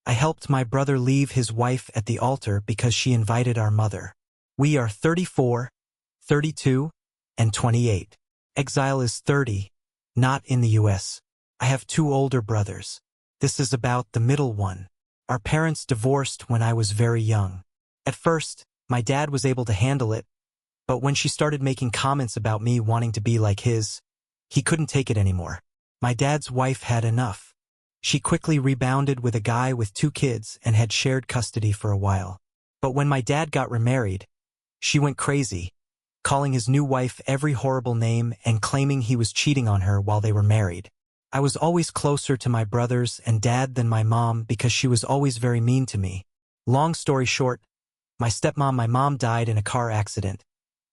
I helped my brother leave his wife at the altar because she invited our mother. We are 34, 32, and 28. Exile is 30, not in the US. I have 2 older brothers. This is about the middle one. Our parents divorced when I was very young. At first, my dad was able to handle it, but when she started making comments about me wanting to be like his, he couldn't take it anymore. My dad's wife had enough. She quickly rebounded with a guy with 2 kids and had shared custody for a while. But when my dad got remarried, she went crazy, calling his new wife every horrible name and claiming he was cheating on her while they were married. I was always closer to my brothers and dad than my mom because she was always very mean to me. Long story short, my mom died in a car accident,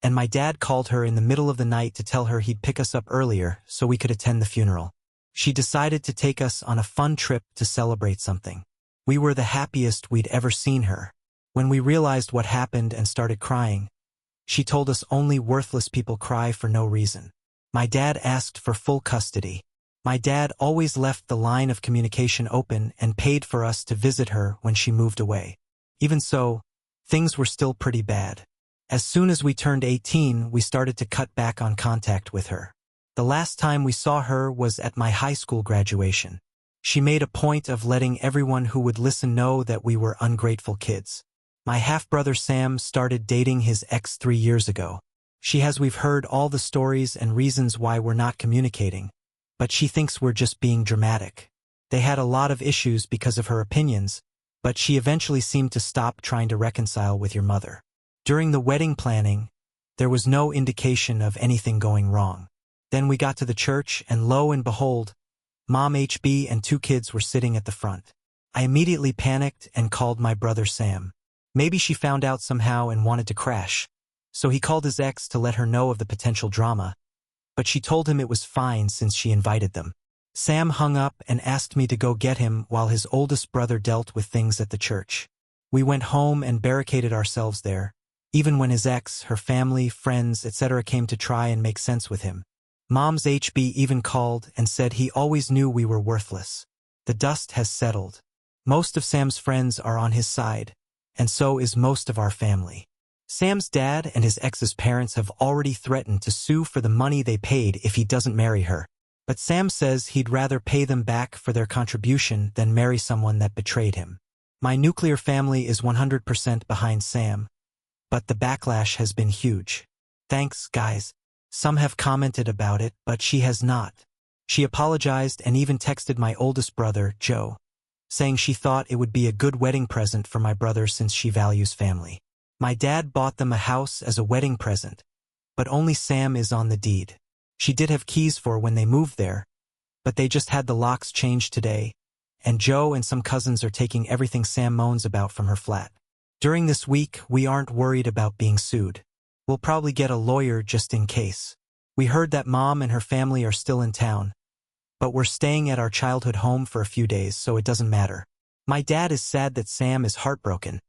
and my dad called her in the middle of the night to tell her he'd pick us up earlier so we could attend the funeral. She decided to take us on a fun trip to celebrate something. We were the happiest we'd ever seen her. When we realized what happened and started crying, she told us only worthless people cry for no reason. My dad asked for full custody. My dad always left the line of communication open and paid for us to visit her when she moved away. Even so, things were still pretty bad. As soon as we turned 18, we started to cut back on contact with her. The last time we saw her was at my high school graduation. She made a point of letting everyone who would listen know that we were ungrateful kids. My half-brother Sam started dating his ex 3 years ago. We've heard all the stories and reasons why we're not communicating, but she thinks we're just being dramatic. They had a lot of issues because of her opinions, but she eventually seemed to stop trying to reconcile with your mother. During the wedding planning, there was no indication of anything going wrong. Then we got to the church and lo and behold, Mom HB and 2 kids were sitting at the front. I immediately panicked and called my brother Sam. Maybe she found out somehow and wanted to crash, so he called his ex to let her know of the potential drama, but she told him it was fine since she invited them. Sam hung up and asked me to go get him while his oldest brother dealt with things at the church. We went home and barricaded ourselves there, even when his ex, her family, friends, etc. came to try and make sense with him. Mom's HB even called and said he always knew we were worthless. The dust has settled. Most of Sam's friends are on his side, and so is most of our family. Sam's dad and his ex's parents have already threatened to sue for the money they paid if he doesn't marry her. But Sam says he'd rather pay them back for their contribution than marry someone that betrayed him. My nuclear family is 100% behind Sam, but the backlash has been huge. Thanks, guys. Some have commented about it, but she has not. She apologized and even texted my oldest brother, Joe, saying she thought it would be a good wedding present for my brother since she values family. My dad bought them a house as a wedding present, but only Sam is on the deed. She did have keys for when they moved there, but they just had the locks changed today, and Joe and some cousins are taking everything Sam moans about from her flat. During this week, we aren't worried about being sued. We'll probably get a lawyer just in case. We heard that Mom and her family are still in town, but we're staying at our childhood home for a few days, so it doesn't matter. My dad is sad that Sam is heartbroken,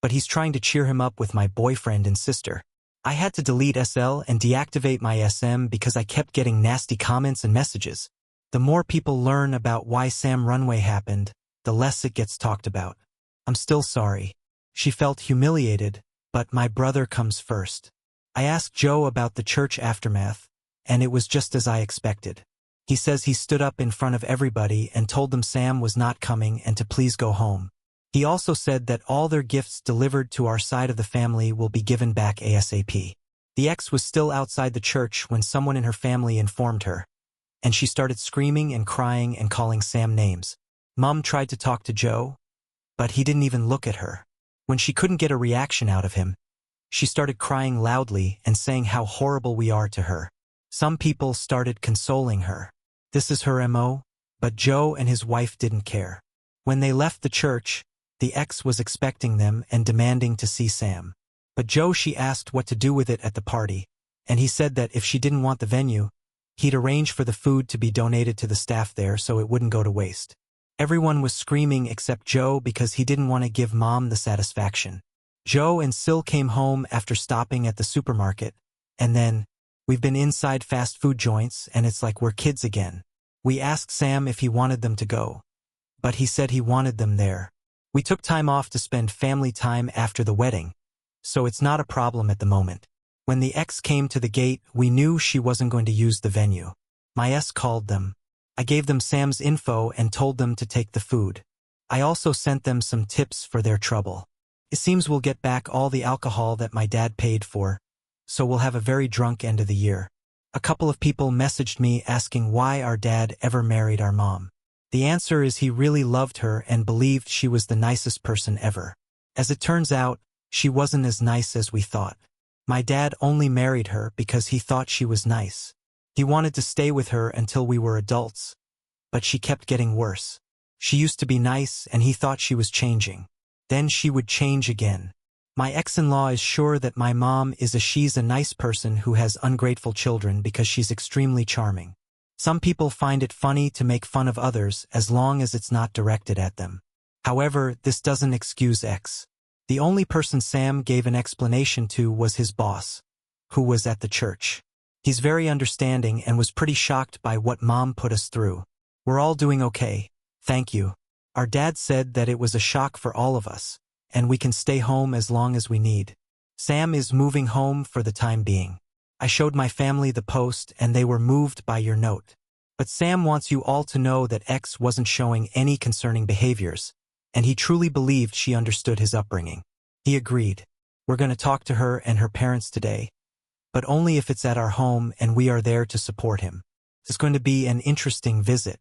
but he's trying to cheer him up with my boyfriend and sister. I had to delete SL and deactivate my SM because I kept getting nasty comments and messages. The more people learn about why Sam Runway happened, the less it gets talked about. I'm still sorry. She felt humiliated, but my brother comes first. I asked Joe about the church aftermath, and it was just as I expected. He says he stood up in front of everybody and told them Sam was not coming and to please go home. He also said that all their gifts delivered to our side of the family will be given back ASAP. The ex was still outside the church when someone in her family informed her, and she started screaming and crying and calling Sam names. Mom tried to talk to Joe, but he didn't even look at her. When she couldn't get a reaction out of him, she started crying loudly and saying how horrible we are to her. Some people started consoling her. This is her MO, but Joe and his wife didn't care. When they left the church, the ex was expecting them and demanding to see Sam. But Joe, she asked what to do with it at the party, and he said that if she didn't want the venue, he'd arrange for the food to be donated to the staff there so it wouldn't go to waste. Everyone was screaming except Joe because he didn't want to give Mom the satisfaction. Joe and Sil came home after stopping at the supermarket, and then, we've been inside fast food joints and it's like we're kids again. We asked Sam if he wanted them to go, but he said he wanted them there. We took time off to spend family time after the wedding, so it's not a problem at the moment. When the ex came to the gate, we knew she wasn't going to use the venue. My ex called them. I gave them Sam's info and told them to take the food. I also sent them some tips for their trouble. It seems we'll get back all the alcohol that my dad paid for, so we'll have a very drunk end of the year. A couple of people messaged me asking why our dad ever married our mom. The answer is he really loved her and believed she was the nicest person ever. As it turns out, she wasn't as nice as we thought. My dad only married her because he thought she was nice. He wanted to stay with her until we were adults, but she kept getting worse. She used to be nice and he thought she was changing. Then she would change again. My ex-in-law is sure that my mom she's a nice person who has ungrateful children because she's extremely charming. Some people find it funny to make fun of others as long as it's not directed at them. However, this doesn't excuse X. The only person Sam gave an explanation to was his boss, who was at the church. He's very understanding and was pretty shocked by what Mom put us through. We're all doing okay, thank you. Our dad said that it was a shock for all of us, and we can stay home as long as we need. Sam is moving home for the time being. I showed my family the post and they were moved by your note. But Sam wants you all to know that X wasn't showing any concerning behaviors, and he truly believed she understood his upbringing. He agreed. We're going to talk to her and her parents today, but only if it's at our home and we are there to support him. It's going to be an interesting visit.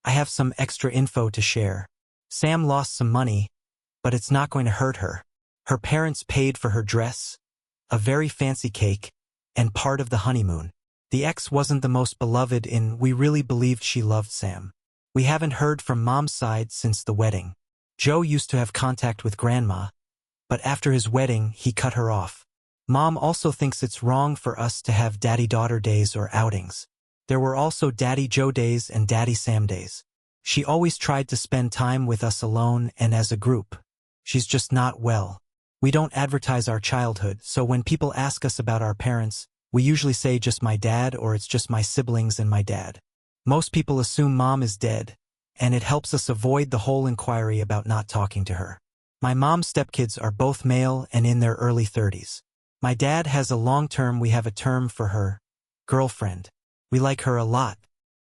I have some extra info to share. Sam lost some money, but it's not going to hurt her. Her parents paid for her dress, a very fancy cake, and part of the honeymoon. The ex wasn't the most beloved we really believed she loved Sam. We haven't heard from Mom's side since the wedding. Joe used to have contact with Grandma, but after his wedding, he cut her off. Mom also thinks it's wrong for us to have daddy-daughter days or outings. There were also Daddy Joe days and Daddy Sam days. She always tried to spend time with us alone and as a group. She's just not well. We don't advertise our childhood, so when people ask us about our parents, we usually say just my dad or it's just my siblings and my dad. Most people assume Mom is dead, and it helps us avoid the whole inquiry about not talking to her. My mom's stepkids are both male and in their early 30s. My dad has a long-term, we have a term for her, girlfriend. We like her a lot.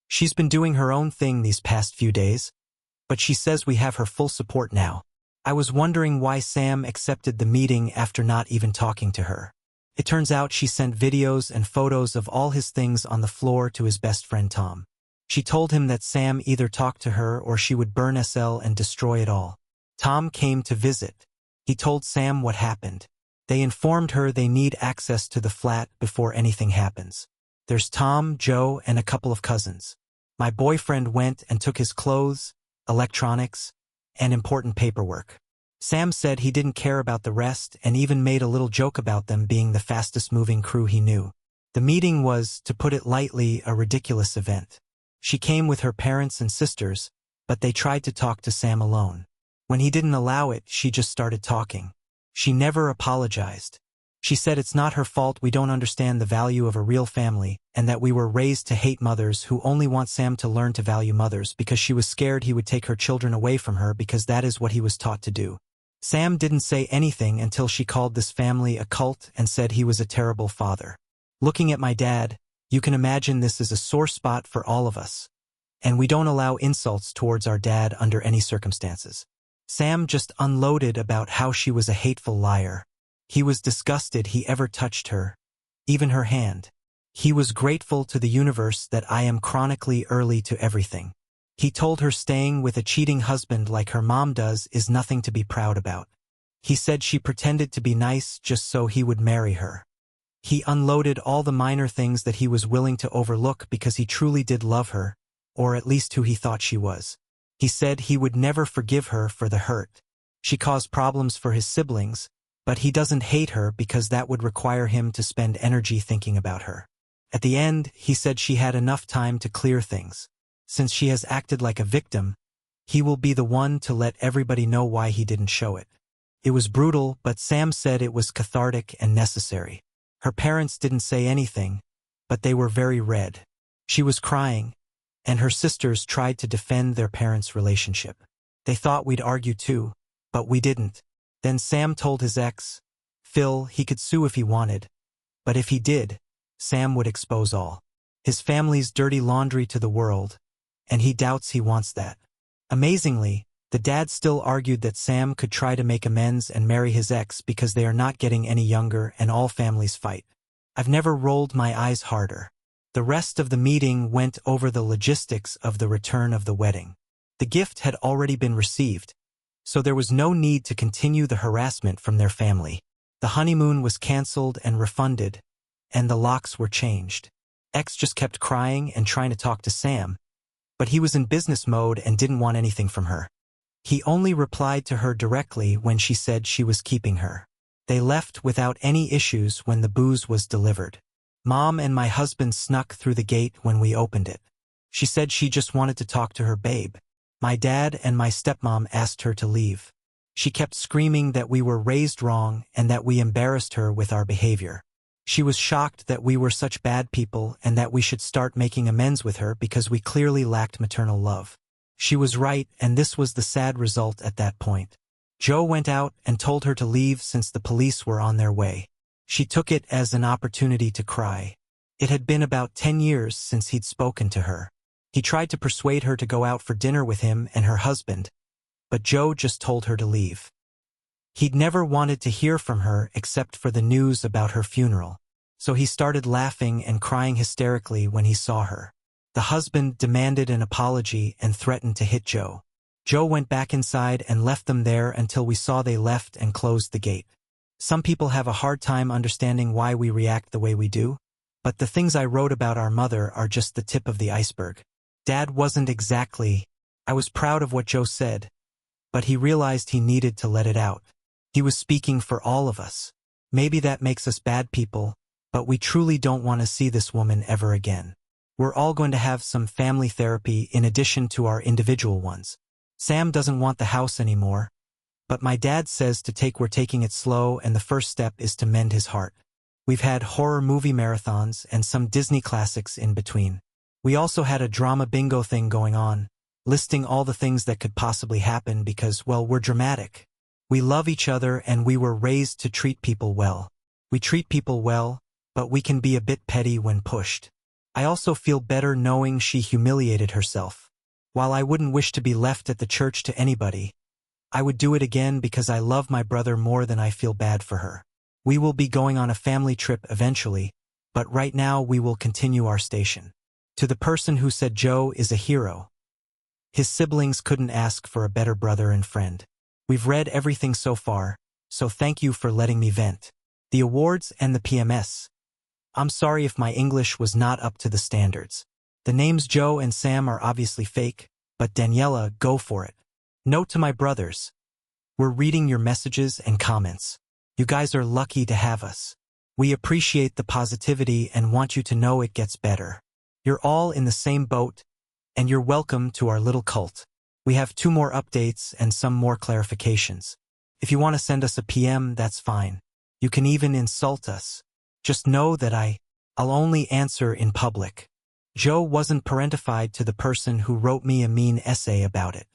She's been doing her own thing these past few days, but she says we have her full support now. I was wondering why Sam accepted the meeting after not even talking to her. It turns out she sent videos and photos of all his things on the floor to his best friend Tom. She told him that Sam either talked to her or she would burn SL and destroy it all. Tom came to visit. He told Sam what happened. They informed her they need access to the flat before anything happens. There's Tom, Joe, and a couple of cousins. My boyfriend went and took his clothes, electronics, and important paperwork. Sam said he didn't care about the rest and even made a little joke about them being the fastest moving crew he knew. The meeting was, to put it lightly, a ridiculous event. She came with her parents and sisters, but they tried to talk to Sam alone. When he didn't allow it, she just started talking. She never apologized. She said it's not her fault we don't understand the value of a real family and that we were raised to hate mothers who only want Sam to learn to value mothers because she was scared he would take her children away from her because that is what he was taught to do. Sam didn't say anything until she called this family a cult and said he was a terrible father. Looking at my dad, you can imagine this is a sore spot for all of us. And we don't allow insults towards our dad under any circumstances. Sam just unloaded about how she was a hateful liar. He was disgusted he ever touched her, even her hand. He was grateful to the universe that I am chronically early to everything. He told her staying with a cheating husband like her mom does is nothing to be proud about. He said she pretended to be nice just so he would marry her. He unloaded all the minor things that he was willing to overlook because he truly did love her, or at least who he thought she was. He said he would never forgive her for the hurt. She caused problems for his siblings, but he doesn't hate her because that would require him to spend energy thinking about her. At the end, he said she had enough time to clear things. Since she has acted like a victim, he will be the one to let everybody know why he didn't show it. It was brutal, but Sam said it was cathartic and necessary. Her parents didn't say anything, but they were very red. She was crying, and her sisters tried to defend their parents' relationship. They thought we'd argue too, But we didn't. Then Sam told his ex, Phil, he could sue if he wanted. But if he did, Sam would expose all his family's dirty laundry to the world, and he doubts he wants that. Amazingly, the dad still argued that Sam could try to make amends and marry his ex because they are not getting any younger and all families fight. I've never rolled my eyes harder. The rest of the meeting went over the logistics of the return of the wedding. The gift had already been received, so there was no need to continue the harassment from their family. The honeymoon was cancelled and refunded, and the locks were changed. Ex just kept crying and trying to talk to Sam, but he was in business mode and didn't want anything from her. He only replied to her directly when she said she was keeping her. They left without any issues when the booze was delivered. Mom and my husband snuck through the gate when we opened it. She said she just wanted to talk to her babe. My dad and my stepmom asked her to leave. She kept screaming that we were raised wrong and that we embarrassed her with our behavior. She was shocked that we were such bad people and that we should start making amends with her because we clearly lacked maternal love. She was right, and this was the sad result at that point. Joe went out and told her to leave since the police were on their way. She took it as an opportunity to cry. It had been about 10 years since he'd spoken to her. He tried to persuade her to go out for dinner with him and her husband, but Joe just told her to leave. He'd never wanted to hear from her except for the news about her funeral, so he started laughing and crying hysterically when he saw her. The husband demanded an apology and threatened to hit Joe. Joe went back inside and left them there until we saw they left and closed the gate. Some people have a hard time understanding why we react the way we do, but the things I wrote about our mother are just the tip of the iceberg. Dad wasn't exactly. I was proud of what Joe said, but he realized he needed to let it out. He was speaking for all of us. Maybe that makes us bad people, but we truly don't want to see this woman ever again. We're all going to have some family therapy in addition to our individual ones. Sam doesn't want the house anymore, but my dad says we're taking it slow, and the first step is to mend his heart. We've had horror movie marathons and some Disney classics in between. We also had a drama bingo thing going on, listing all the things that could possibly happen because, well, we're dramatic. We love each other and we were raised to treat people well. We treat people well, but we can be a bit petty when pushed. I also feel better knowing she humiliated herself. While I wouldn't wish to be left at the church to anybody, I would do it again because I love my brother more than I feel bad for her. We will be going on a family trip eventually, but right now we will continue our station. To the person who said Joe is a hero. His siblings couldn't ask for a better brother and friend. We've read everything so far, so thank you for letting me vent. The awards and the PMS. I'm sorry if my English was not up to the standards. The names Joe and Sam are obviously fake, but Daniela, go for it. Note to my brothers. We're reading your messages and comments. You guys are lucky to have us. We appreciate the positivity and want you to know it gets better. You're all in the same boat, and you're welcome to our little cult. We have 2 more updates and some more clarifications. If you want to send us a PM, that's fine. You can even insult us. Just know that I'll only answer in public. Joe wasn't parentified to the person who wrote me a mean essay about it.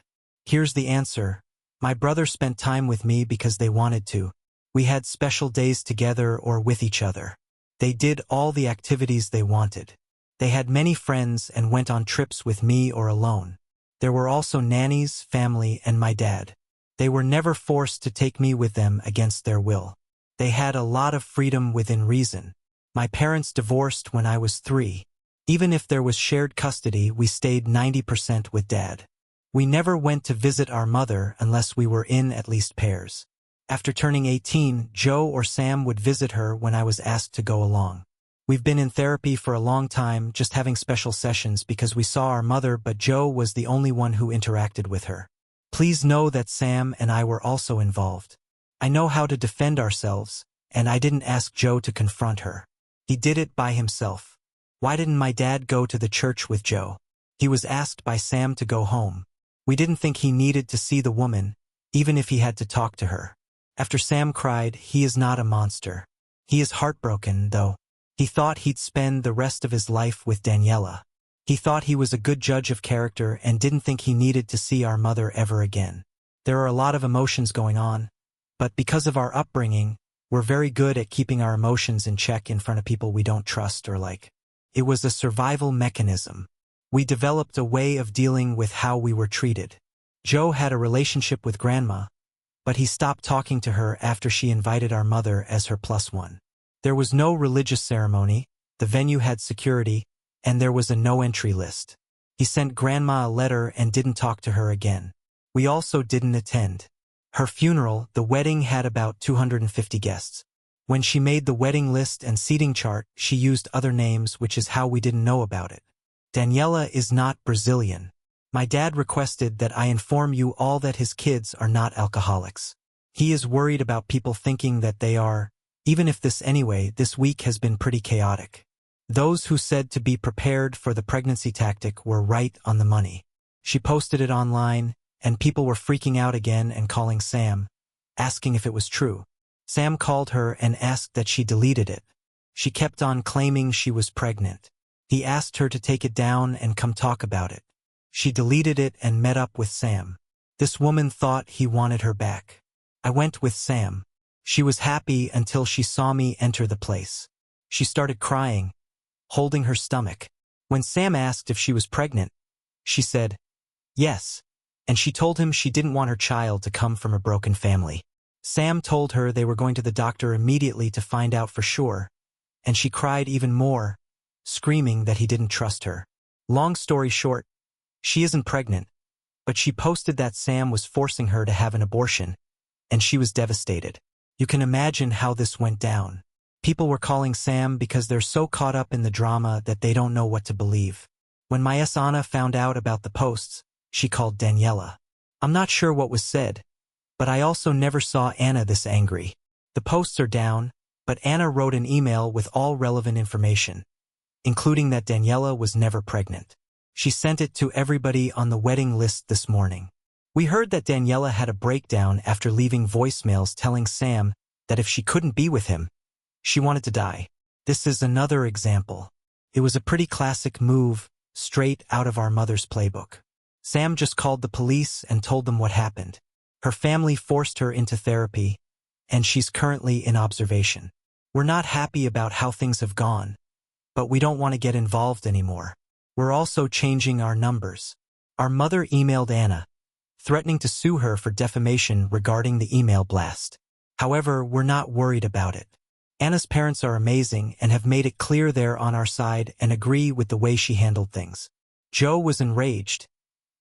Here's the answer. My brother spent time with me because they wanted to. We had special days together or with each other. They did all the activities they wanted. They had many friends and went on trips with me or alone. There were also nannies, family, and my dad. They were never forced to take me with them against their will. They had a lot of freedom within reason. My parents divorced when I was 3. Even if there was shared custody, we stayed 90% with Dad. We never went to visit our mother unless we were in at least pairs. After turning 18, Joe or Sam would visit her when I was asked to go along. We've been in therapy for a long time, just having special sessions because we saw our mother, but Joe was the only one who interacted with her. Please know that Sam and I were also involved. I know how to defend ourselves, and I didn't ask Joe to confront her. He did it by himself. Why didn't my dad go to the church with Joe? He was asked by Sam to go home. We didn't think he needed to see the woman, even if he had to talk to her. After Sam cried, he is not a monster. He is heartbroken, though. He thought he'd spend the rest of his life with Daniela. He thought he was a good judge of character and didn't think he needed to see our mother ever again. There are a lot of emotions going on, but because of our upbringing, we're very good at keeping our emotions in check in front of people we don't trust or like. It was a survival mechanism. We developed a way of dealing with how we were treated. Joe had a relationship with Grandma, but he stopped talking to her after she invited our mother as her +1. There was no religious ceremony, the venue had security, and there was a no-entry list. He sent Grandma a letter and didn't talk to her again. We also didn't attend her funeral. The wedding had about 250 guests. When she made the wedding list and seating chart, she used other names, which is how we didn't know about it. Daniela is not Brazilian. My dad requested that I inform you all that his kids are not alcoholics. He is worried about people thinking that they are, even if this week has been pretty chaotic. Those who said to be prepared for the pregnancy tactic were right on the money. She posted it online, and people were freaking out again and calling Sam, asking if it was true. Sam called her and asked that she deleted it. She kept on claiming she was pregnant. He asked her to take it down and come talk about it. She deleted it and met up with Sam. This woman thought he wanted her back. I went with Sam. She was happy until she saw me enter the place. She started crying, holding her stomach. When Sam asked if she was pregnant, she said, yes, and she told him she didn't want her child to come from a broken family. Sam told her they were going to the doctor immediately to find out for sure, and she cried even more, screaming that he didn't trust her. Long story short, she isn't pregnant, but she posted that Sam was forcing her to have an abortion, and she was devastated. You can imagine how this went down. People were calling Sam because they're so caught up in the drama that they don't know what to believe. When my Anna found out about the posts, she called Daniela. I'm not sure what was said, but I also never saw Anna this angry. The posts are down, but Anna wrote an email with all relevant information, including that Daniela was never pregnant. She sent it to everybody on the wedding list this morning. We heard that Daniela had a breakdown after leaving voicemails telling Sam that if she couldn't be with him, she wanted to die. This is another example. It was a pretty classic move, straight out of our mother's playbook. Sam just called the police and told them what happened. Her family forced her into therapy, and she's currently in observation. We're not happy about how things have gone, but we don't want to get involved anymore. We're also changing our numbers. Our mother emailed Anna, threatening to sue her for defamation regarding the email blast. However, we're not worried about it. Anna's parents are amazing and have made it clear they're on our side and agree with the way she handled things. Joe was enraged,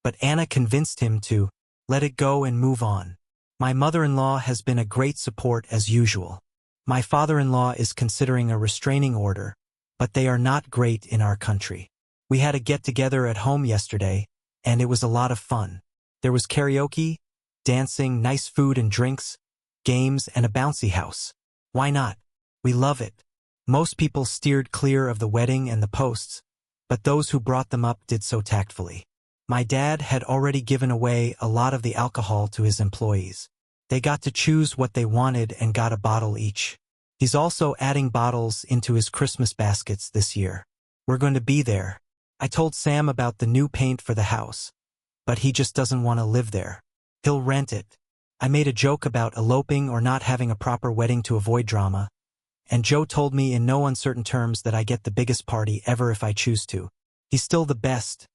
but Anna convinced him to let it go and move on. My mother-in-law has been a great support as usual. My father-in-law is considering a restraining order, but they are not great in our country. We had a get-together at home yesterday, and it was a lot of fun. There was karaoke, dancing, nice food and drinks, games, and a bouncy house. Why not? We love it. Most people steered clear of the wedding and the posts, but those who brought them up did so tactfully. My dad had already given away a lot of the alcohol to his employees. They got to choose what they wanted and got a bottle each. He's also adding bottles into his Christmas baskets this year. We're going to be there. I told Sam about the new paint for the house, but he just doesn't want to live there. He'll rent it. I made a joke about eloping or not having a proper wedding to avoid drama, and Joe told me in no uncertain terms that I get the biggest party ever if I choose to. He's still the best.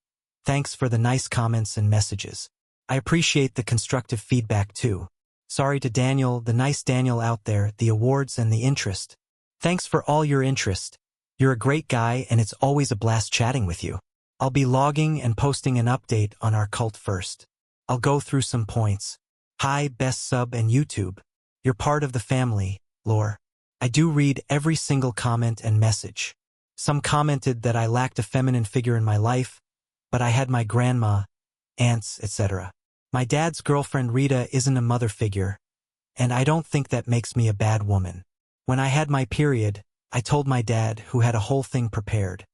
Thanks for the nice comments and messages. I appreciate the constructive feedback too. Sorry to Daniel, the nice Daniel out there, the awards and the interest. Thanks for all your interest. You're a great guy and it's always a blast chatting with you. I'll be logging and posting an update on our cult first. I'll go through some points. Hi, best sub and YouTube. You're part of the family, Lore. I do read every single comment and message. Some commented that I lacked a feminine figure in my life, but I had my grandma, aunts, etc. My dad's girlfriend Rita isn't a mother figure, and I don't think that makes me a bad woman. When I had my period, I told my dad, who had a whole thing prepared.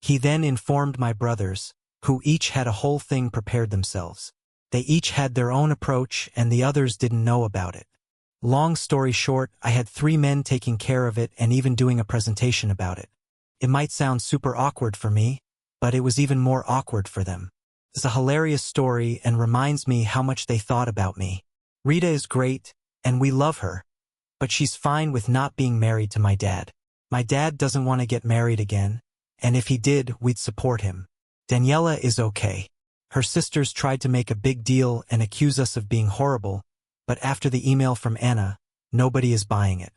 He then informed my brothers, who each had a whole thing prepared themselves. They each had their own approach and the others didn't know about it. Long story short, I had 3 men taking care of it and even doing a presentation about it. It might sound super awkward for me, but it was even more awkward for them. It's a hilarious story and reminds me how much they thought about me. Rita is great, and we love her, but she's fine with not being married to my dad. My dad doesn't want to get married again, and if he did, we'd support him. Daniela is okay. Her sisters tried to make a big deal and accuse us of being horrible, but after the email from Anna, nobody is buying it.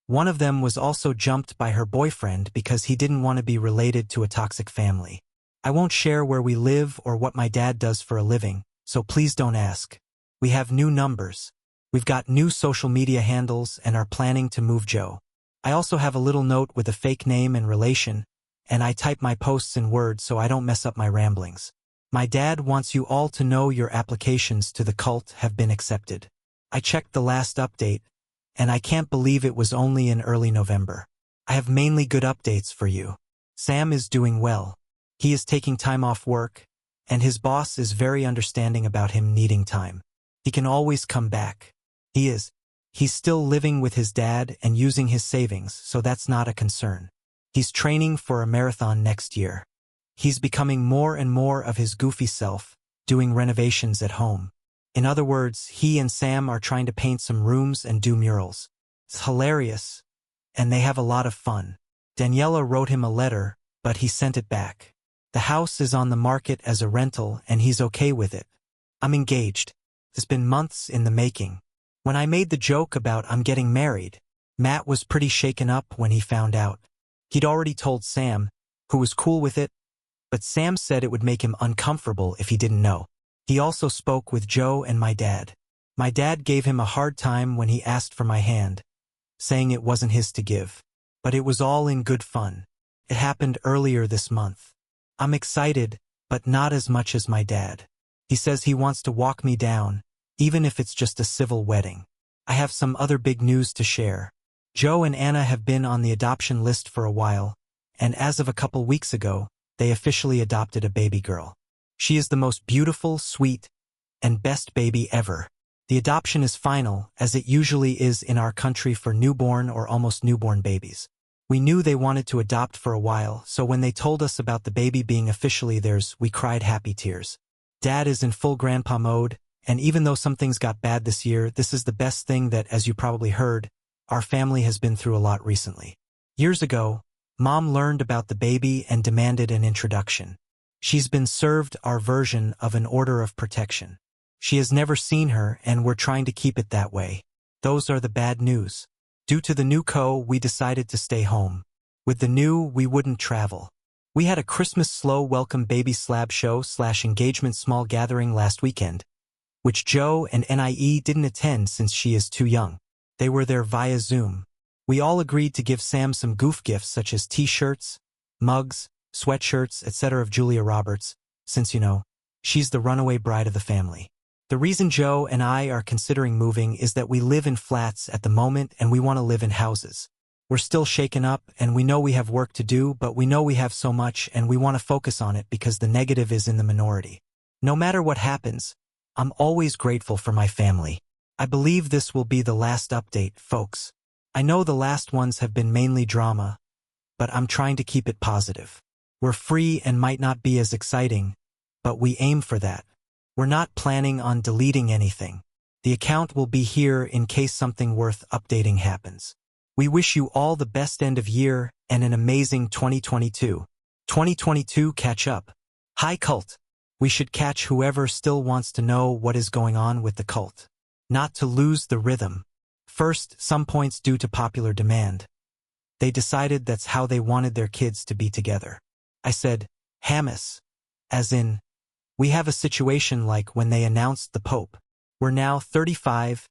One of them was also jumped by her boyfriend because he didn't want to be related to a toxic family. I won't share where we live or what my dad does for a living, so please don't ask. We have new numbers. We've got new social media handles and are planning to move Joe. I also have a little note with a fake name and relation, and I type my posts in Word so I don't mess up my ramblings. My dad wants you all to know your applications to the cult have been accepted. I checked the last update, and I can't believe it was only in early November. I have mainly good updates for you. Sam is doing well. He is taking time off work, and his boss is very understanding about him needing time. He can always come back. He's still living with his dad and using his savings, so that's not a concern. He's training for a marathon next year. He's becoming more and more of his goofy self, doing renovations at home. In other words, he and Sam are trying to paint some rooms and do murals. It's hilarious, and they have a lot of fun. Daniela wrote him a letter, but he sent it back. The house is on the market as a rental, and he's okay with it. I'm engaged. It's been months in the making. When I made the joke about I'm getting married, Matt was pretty shaken up when he found out. He'd already told Sam, who was cool with it, but Sam said it would make him uncomfortable if he didn't know. He also spoke with Joe and my dad. My dad gave him a hard time when he asked for my hand, saying it wasn't his to give. But it was all in good fun. It happened earlier this month. I'm excited, but not as much as my dad. He says he wants to walk me down, even if it's just a civil wedding. I have some other big news to share. Joe and Anna have been on the adoption list for a while, and as of a couple weeks ago, they officially adopted a baby girl. She is the most beautiful, sweet, and best baby ever. The adoption is final, as it usually is in our country for newborn or almost newborn babies. We knew they wanted to adopt for a while, so when they told us about the baby being officially theirs, we cried happy tears. Dad is in full grandpa mode, and even though some things got bad this year, this is the best thing that, as you probably heard, our family has been through a lot recently. Years ago, Mom learned about the baby and demanded an introduction. She's been served our version of an order of protection. She has never seen her, and we're trying to keep it that way. Those are the bad news. Due to the new we decided to stay home. With the new, we wouldn't travel. We had a Christmas slow welcome baby slab show / engagement small gathering last weekend, which Joe and NIE didn't attend since she is too young. They were there via Zoom. We all agreed to give Sam some goof gifts such as t-shirts, mugs, sweatshirts, etc. of Julia Roberts, since, she's the runaway bride of the family. The reason Joe and I are considering moving is that we live in flats at the moment and we want to live in houses. We're still shaken up and we know we have work to do, but we know we have so much and we want to focus on it because the negative is in the minority. No matter what happens, I'm always grateful for my family. I believe this will be the last update, folks. I know the last ones have been mainly drama, but I'm trying to keep it positive. We're free and might not be as exciting, but we aim for that. We're not planning on deleting anything. The account will be here in case something worth updating happens. We wish you all the best end of year and an amazing 2022. 2022 catch up. Hi cult. We should catch whoever still wants to know what is going on with the cult. Not to lose the rhythm. First, some points due to popular demand. They decided that's how they wanted their kids to be together. I said, Hamas. As in, we have a situation like when they announced the Pope. We're now 35,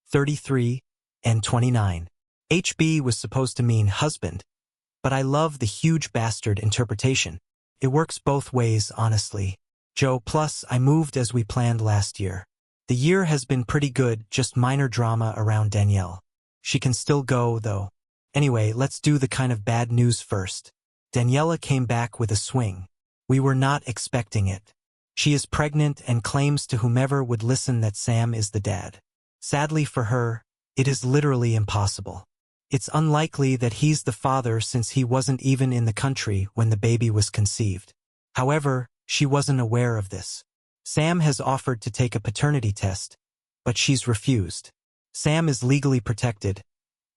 33, and 29. HB was supposed to mean husband, but I love the huge bastard interpretation. It works both ways, honestly. Joe, plus I moved as we planned last year. The year has been pretty good, just minor drama around Danielle. She can still go, though. Anyway, let's do the kind of bad news first. Daniela came back with a swing. We were not expecting it. She is pregnant and claims to whomever would listen that Sam is the dad. Sadly for her, it is literally impossible. It's unlikely that he's the father since he wasn't even in the country when the baby was conceived. However, she wasn't aware of this. Sam has offered to take a paternity test, but she's refused. Sam is legally protected,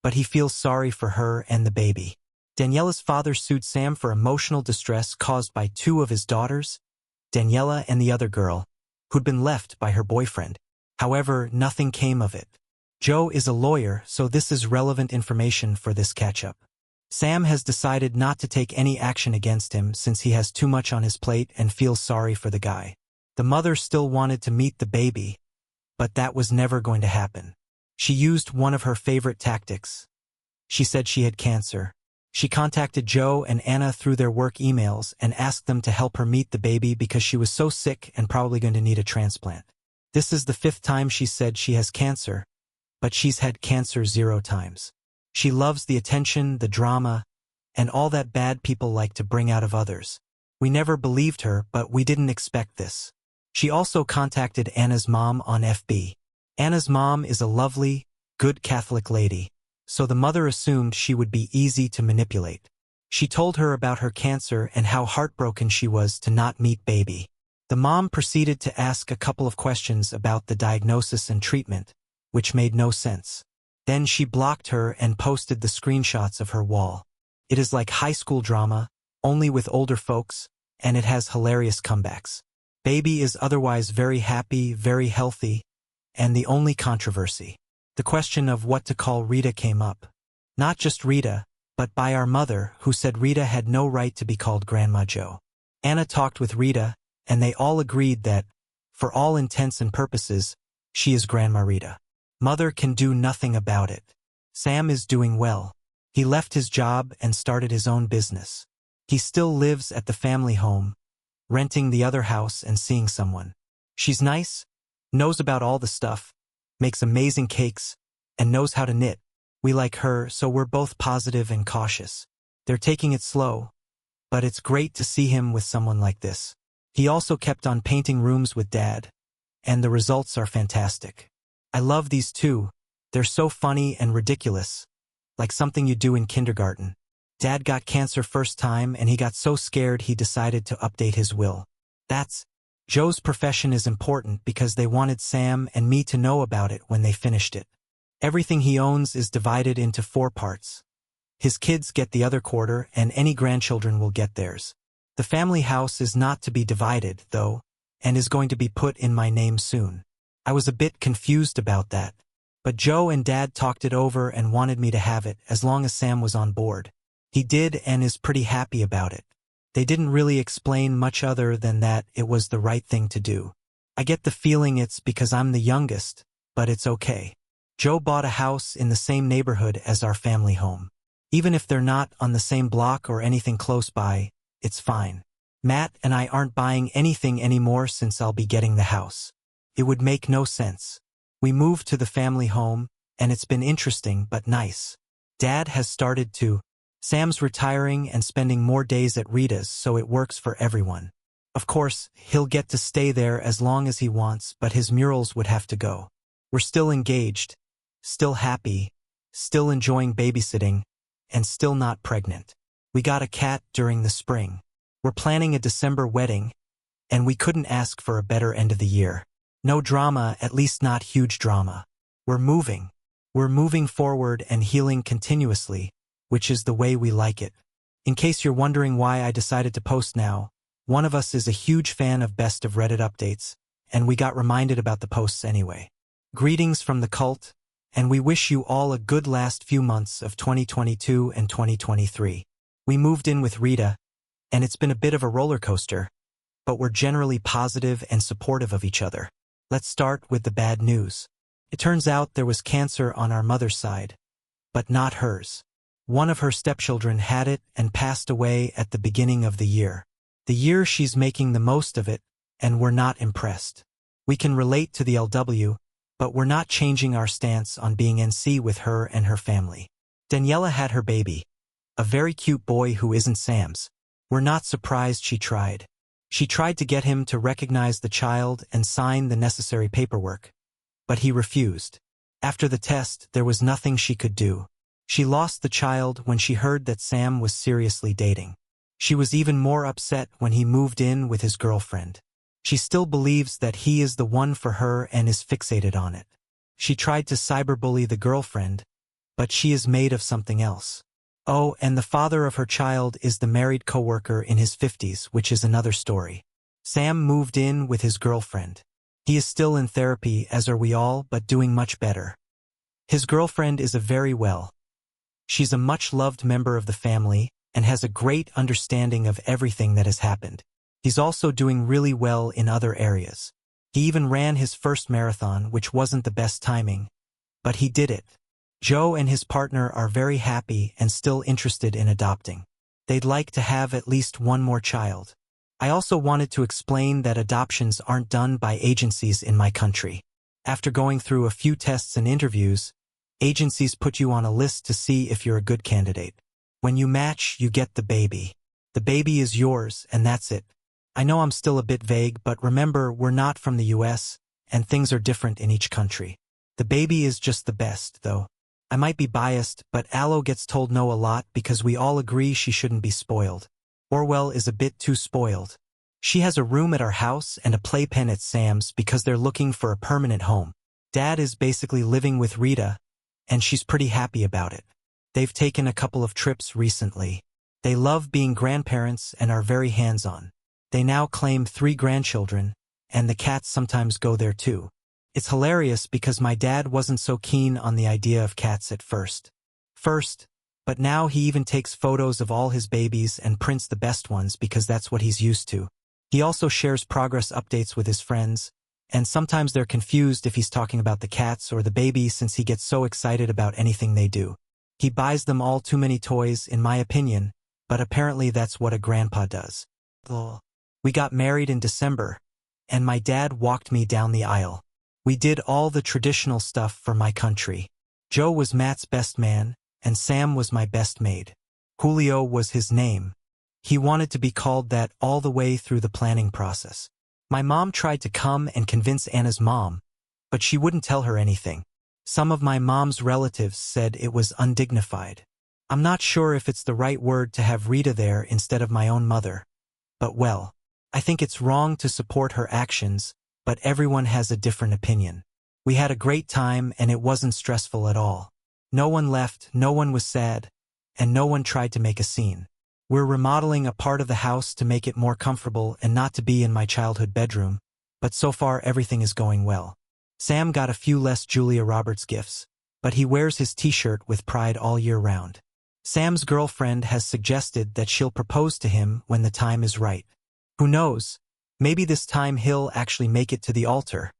but he feels sorry for her and the baby. Daniela's father sued Sam for emotional distress caused by two of his daughters, Daniela and the other girl, who'd been left by her boyfriend. However, nothing came of it. Joe is a lawyer, so this is relevant information for this catch-up. Sam has decided not to take any action against him since he has too much on his plate and feels sorry for the guy. The mother still wanted to meet the baby, but that was never going to happen. She used one of her favorite tactics. She said she had cancer. She contacted Joe and Anna through their work emails and asked them to help her meet the baby because she was so sick and probably going to need a transplant. This is the 5th time she said she has cancer, but she's had cancer 0 times. She loves the attention, the drama, and all that bad people like to bring out of others. We never believed her, but we didn't expect this. She also contacted Anna's mom on FB. Anna's mom is a lovely, good Catholic lady, so the mother assumed she would be easy to manipulate. She told her about her cancer and how heartbroken she was to not meet baby. The mom proceeded to ask a couple of questions about the diagnosis and treatment, which made no sense. Then she blocked her and posted the screenshots of her wall. It is like high school drama, only with older folks, and it has hilarious comebacks. Baby is otherwise very happy, very healthy, and the only controversy. The question of what to call Rita came up. Not just Rita, but by our mother, who said Rita had no right to be called Grandma Joe. Anna talked with Rita, and they all agreed that, for all intents and purposes, she is Grandma Rita. Mother can do nothing about it. Sam is doing well. He left his job and started his own business. He still lives at the family home, renting the other house and seeing someone. She's nice, knows about all the stuff, makes amazing cakes, and knows how to knit. We like her, so we're both positive and cautious. They're taking it slow, but it's great to see him with someone like this. He also kept on painting rooms with Dad, and the results are fantastic. I love these two. They're so funny and ridiculous, like something you do in kindergarten. Dad got cancer first time and he got so scared he decided to update his will. Joe's profession is important because they wanted Sam and me to know about it when they finished it. Everything he owns is divided into 4 parts. His kids get the other quarter and any grandchildren will get theirs. The family house is not to be divided, though, and is going to be put in my name soon. I was a bit confused about that, but Joe and Dad talked it over and wanted me to have it as long as Sam was on board. He did and is pretty happy about it. They didn't really explain much other than that it was the right thing to do. I get the feeling it's because I'm the youngest, but it's okay. Joe bought a house in the same neighborhood as our family home. Even if they're not on the same block or anything close by, it's fine. Matt and I aren't buying anything anymore since I'll be getting the house. It would make no sense. We moved to the family home, and it's been interesting but nice. Dad has started to. Sam's retiring and spending more days at Rita's, so it works for everyone. Of course, he'll get to stay there as long as he wants, but his murals would have to go. We're still engaged, still happy, still enjoying babysitting, and still not pregnant. We got a cat during the spring. We're planning a December wedding, and we couldn't ask for a better end of the year. No drama, at least not huge drama. We're moving. We're moving forward and healing continuously, which is the way we like it. In case you're wondering why I decided to post now, one of us is a huge fan of Best of Reddit updates, and we got reminded about the posts anyway. Greetings from the cult, and we wish you all a good last few months of 2022 and 2023. We moved in with Rita, and it's been a bit of a roller coaster, but we're generally positive and supportive of each other. Let's start with the bad news. It turns out there was cancer on our mother's side, but not hers. One of her stepchildren had it and passed away at the beginning of the year. The year she's making the most of it, and we're not impressed. We can relate to the LW, but we're not changing our stance on being NC with her and her family. Daniela had her baby, a very cute boy who isn't Sam's. We're not surprised she tried. She tried to get him to recognize the child and sign the necessary paperwork, but he refused. After the test, there was nothing she could do. She lost the child when she heard that Sam was seriously dating. She was even more upset when he moved in with his girlfriend. She still believes that he is the one for her and is fixated on it. She tried to cyberbully the girlfriend, but she is made of something else. Oh, and the father of her child is the married coworker in his 50s, which is another story. Sam moved in with his girlfriend. He is still in therapy, as are we all, but doing much better. His girlfriend is a very well. She's a much-loved member of the family and has a great understanding of everything that has happened. He's also doing really well in other areas. He even ran his first marathon, which wasn't the best timing, but he did it. Joe and his partner are very happy and still interested in adopting. They'd like to have at least one more child. I also wanted to explain that adoptions aren't done by agencies in my country. After going through a few tests and interviews, agencies put you on a list to see if you're a good candidate. When you match, you get the baby. The baby is yours, and that's it. I know I'm still a bit vague, but remember, we're not from the US, and things are different in each country. The baby is just the best, though. I might be biased, but Aloe gets told no a lot because we all agree she shouldn't be spoiled. Orwell is a bit too spoiled. She has a room at our house and a playpen at Sam's because they're looking for a permanent home. Dad is basically living with Rita, and she's pretty happy about it. They've taken a couple of trips recently. They love being grandparents and are very hands-on. They now claim 3 grandchildren, and the cats sometimes go there too. It's hilarious because my dad wasn't so keen on the idea of cats at first, but now he even takes photos of all his babies and prints the best ones because that's what he's used to. He also shares progress updates with his friends, and sometimes they're confused if he's talking about the cats or the baby since he gets so excited about anything they do. He buys them all too many toys, in my opinion, but apparently that's what a grandpa does. We got married in December, and my dad walked me down the aisle. We did all the traditional stuff for my country. Joe was Matt's best man, and Sam was my best maid. Julio was his name. He wanted to be called that all the way through the planning process. My mom tried to come and convince Anna's mom, but she wouldn't tell her anything. Some of my mom's relatives said it was undignified. I'm not sure if it's the right word to have Rita there instead of my own mother. But well, I think it's wrong to support her actions, but everyone has a different opinion. We had a great time and it wasn't stressful at all. No one left, no one was sad, and no one tried to make a scene. We're remodeling a part of the house to make it more comfortable and not to be in my childhood bedroom, but so far everything is going well. Sam got a few less Julia Roberts gifts, but he wears his t-shirt with pride all year round. Sam's girlfriend has suggested that she'll propose to him when the time is right. Who knows? Maybe this time he'll actually make it to the altar.